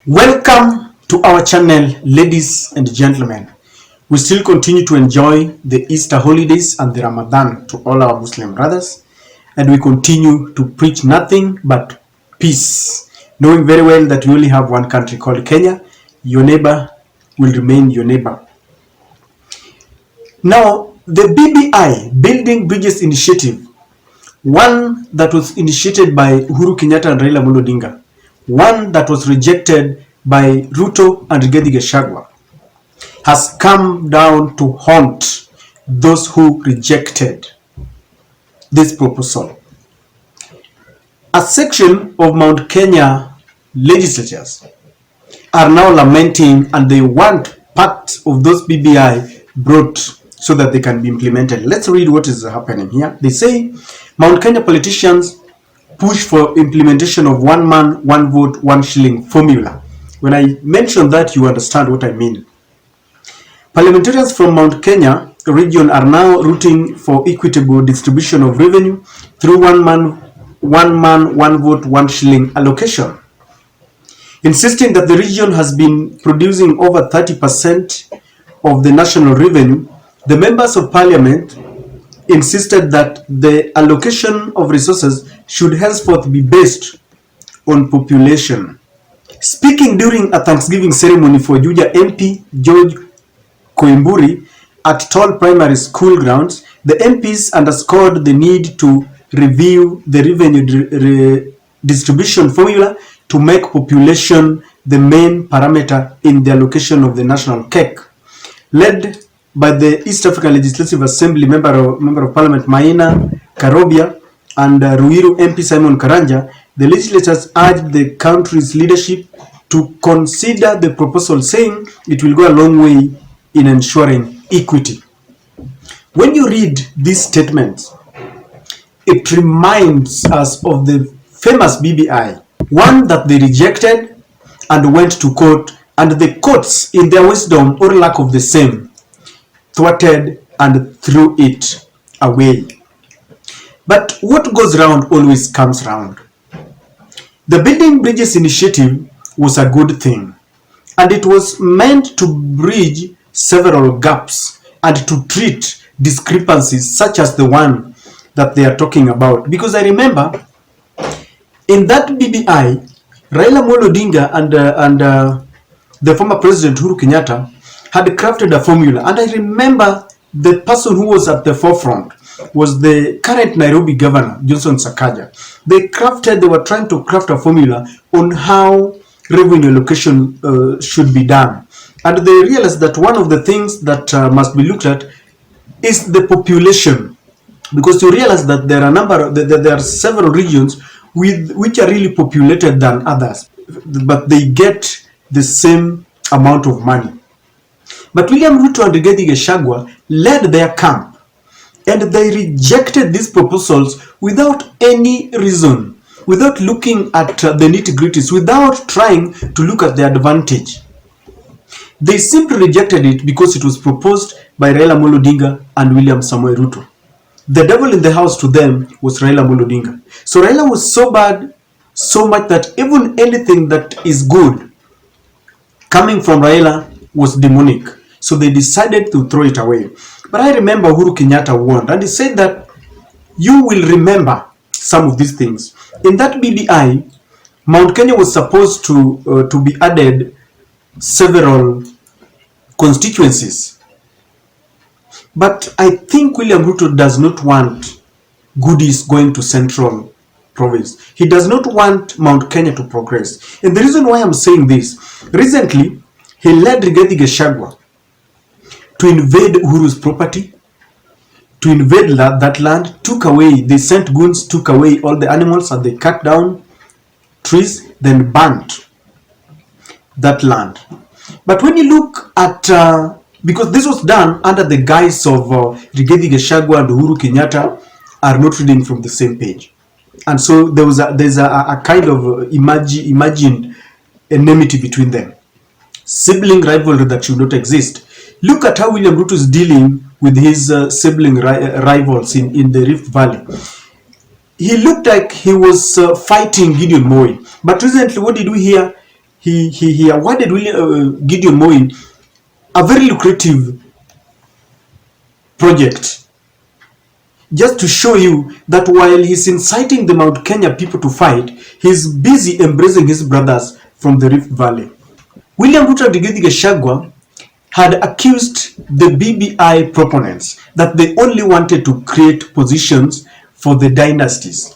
Welcome to our channel, ladies and gentlemen. We still continue to enjoy the Easter holidays and the Ramadan to all our Muslim brothers, and we continue to preach nothing but peace, knowing very well that we only have one country called Kenya. Your neighbor will remain your neighbor. Now, the BBI, Building Bridges Initiative, one that was initiated by Uhuru Kenyatta and Raila Amolo Odinga, one that was rejected by Ruto and Rigathi Gachagua, has come down to haunt those who rejected this proposal. A section of Mount Kenya legislatures are now lamenting, and they want part of those BBI brought so that they can be implemented. Let's read what is happening here. They say Mount Kenya politicians push for implementation of one man, one vote, one shilling formula. When I mention that, you understand what I mean. Parliamentarians from Mount Kenya region are now rooting for equitable distribution of revenue through one man, one vote, one shilling allocation. Insisting that the region has been producing over 30% of the national revenue, the members of parliament insisted that the allocation of resources should henceforth be based on population. Speaking during a Thanksgiving ceremony for Juja MP George Koimburi at Toll Primary School grounds, the MPs underscored the need to review the revenue distribution formula to make population the main parameter in the allocation of the national cake. Led by the East African Legislative Assembly Member of Parliament Maina Karobia and Ruiru MP Simon Karanja, the legislators urged the country's leadership to consider the proposal, saying it will go a long way in ensuring equity. When you read these statements, it reminds us of the famous BBI, one that they rejected and went to court, and the courts, in their wisdom or lack of the same, thwarted and threw it away. But what goes round always comes round. The Building Bridges Initiative was a good thing, and it was meant to bridge several gaps and to treat discrepancies such as the one that they are talking about. Because I remember in that BBI, Raila Amolo Odinga and the former president Uhuru Kenyatta had crafted a formula, and I remember the person who was at the forefront was the current Nairobi governor, Johnson Sakaja. They were trying to craft a formula on how revenue allocation should be done. And they realized that one of the things that must be looked at is the population. Because you realize that there are several regions which are really populated than others, but they get the same amount of money. But William Ruto and Rigathi Gachagua led their camp, and they rejected these proposals without any reason, without looking at the nitty-gritties, without trying to look at the advantage. They simply rejected it because it was proposed by Raila Amolo Odinga and William Samoei Ruto. The devil in the house to them was Raila Amolo Odinga. So Raila was so bad, so much that even anything that is good coming from Raila was demonic. So they decided to throw it away. But I remember Uhuru Kenyatta warned, and he said that you will remember some of these things. In that BBI, Mount Kenya was supposed to be added several constituencies. But I think William Ruto does not want goodies going to Central Province. He does not want Mount Kenya to progress. And the reason why I'm saying this, recently, he led Rigathi Gachagua to invade Uhuru's property, to invade that land, they sent goons, took away all the animals, and they cut down trees, then burnt that land. But when you look at, because this was done under the guise of Rigathi Gachagua and Uhuru Kenyatta are not reading from the same page. And so there's a kind of imagined enmity between them. Sibling rivalry that should not exist. Look at how William Ruto is dealing with his sibling rivals in the Rift Valley. He looked like he was fighting Gideon Moi. But recently, what did we hear? he awarded Gideon Moi a very lucrative project, just to show you that while he's inciting the Mount Kenya people to fight, he's busy embracing his brothers from the Rift Valley. William Ruto and Rigathi Gachagua had accused the BBI proponents that they only wanted to create positions for the dynasties.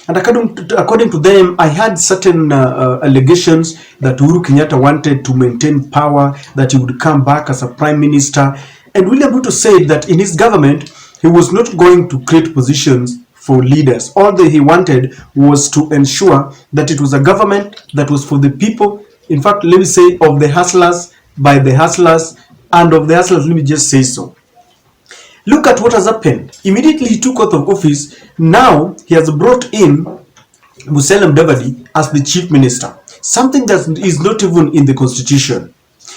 And according to them, I had certain allegations that Uhuru Kenyatta wanted to maintain power, that he would come back as a prime minister. And William Ruto said that in his government, he was not going to create positions for leaders. All that he wanted was to ensure that it was a government that was for the people. In fact, let me say, of the hustlers, by the hustlers, and of the hustlers, let me just say so. Look at what has happened. Immediately he took out of office, now he has brought in Musalia Mudavadi as the chief minister, something that is not even in the constitution.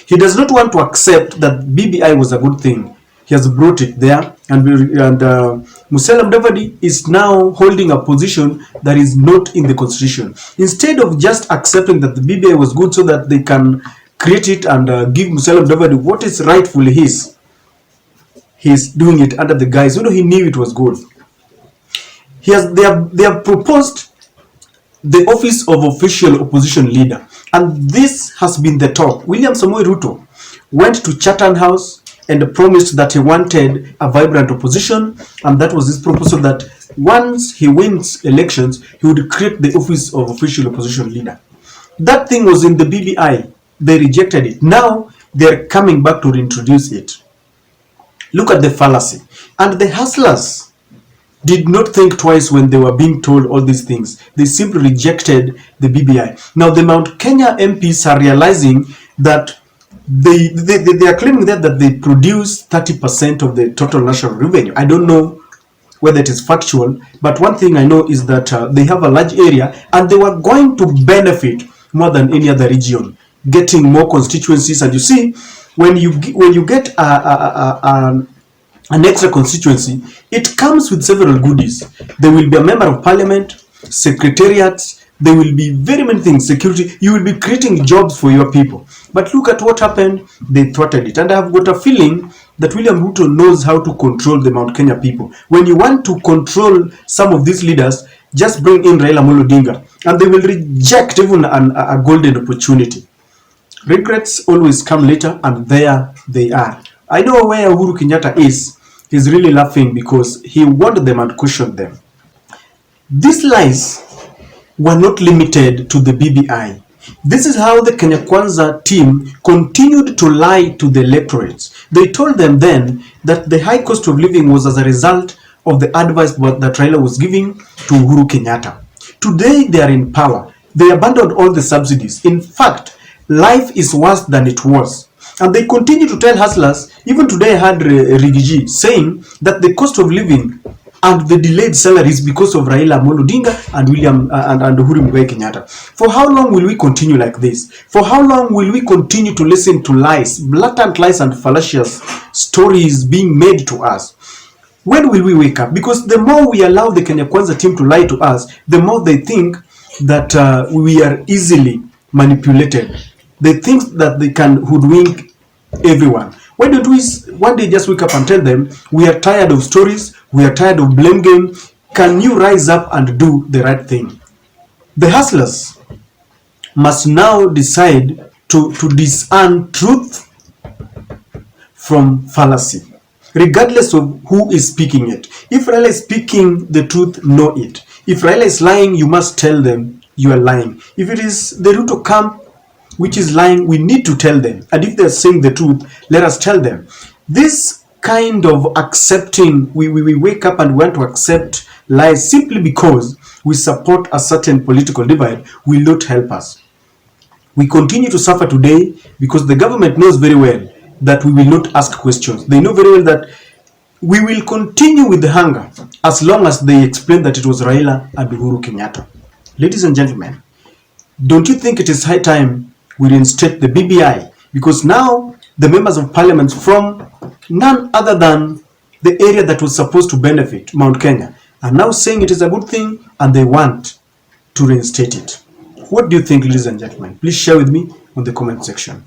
He does not want to accept that BBI was a good thing. He has brought it there, and Musalia Mudavadi is now holding a position that is not in the constitution. Instead of just accepting that the BBI was good so that they can create it and give Musalia Mudavadi what is rightfully his, he's doing it under the guise, he knew it was good. They have proposed the office of official opposition leader, and this has been the talk. William Samoei Ruto went to Chatham House and promised that he wanted a vibrant opposition, and that was his proposal, that once he wins elections, he would create the office of official opposition leader. That thing was in the BBI. They rejected it. Now they're coming back to reintroduce it. Look at the fallacy. And the hustlers did not think twice when they were being told all these things. They simply rejected the BBI. Now the Mount Kenya MPs are realizing that they are claiming that they produce 30% of the total national revenue. I don't know whether it is factual, but one thing I know is that they have a large area and they were going to benefit more than any other region, getting more constituencies. And you see, when you get an extra constituency, it comes with several goodies. There will be a member of parliament, secretariats, there will be very many things, security. You will be creating jobs for your people. But look at what happened. They thwarted it. And I've got a feeling that William Ruto knows how to control the Mount Kenya people. When you want to control some of these leaders, just bring in Raila Amolo Odinga, and they will reject even a golden opportunity. Regrets always come later, and there they are. I know where Uhuru Kenyatta is. He's really laughing because he warned them and cautioned them. These lies were not limited to the BBI. This is how the Kenya Kwanza team continued to lie to the electorates. They told them then that the high cost of living was as a result of the advice that Raila was giving to Uhuru Kenyatta. Today they are in power. They abandoned all the subsidies. In fact, life is worse than it was. And they continue to tell hustlers. Even today I had Rigiji saying that the cost of living and the delayed salaries because of Raila Amolo Odinga and Uhuru Kenyatta. For how long will we continue like this? For how long will we continue to listen to lies, blatant lies and fallacious stories being made to us? When will we wake up? Because the more we allow the Kenya Kwanza team to lie to us, the more they think that we are easily manipulated. They think that they can hoodwink everyone. Why don't we one day just wake up and tell them, we are tired of stories, we are tired of blame game. Can you rise up and do the right thing? The hustlers must now decide to discern truth from fallacy, regardless of who is speaking it. If Raila is speaking the truth, know it. If Raila is lying, you must tell them you are lying. If it is the Ruto camp which is lying, we need to tell them. And if they're saying the truth, let us tell them. This kind of accepting, we wake up and want to accept lies simply because we support a certain political divide, will not help us. We continue to suffer today because the government knows very well that we will not ask questions. They know very well that we will continue with the hunger as long as they explain that it was Raila and Uhuru Kenyatta. Ladies and gentlemen, don't you think it is high time we reinstate the BBI? Because now the members of parliament from none other than the area that was supposed to benefit, Mount Kenya, are now saying it is a good thing and they want to reinstate it. What do you think, ladies and gentlemen? Please share with me on the comment section.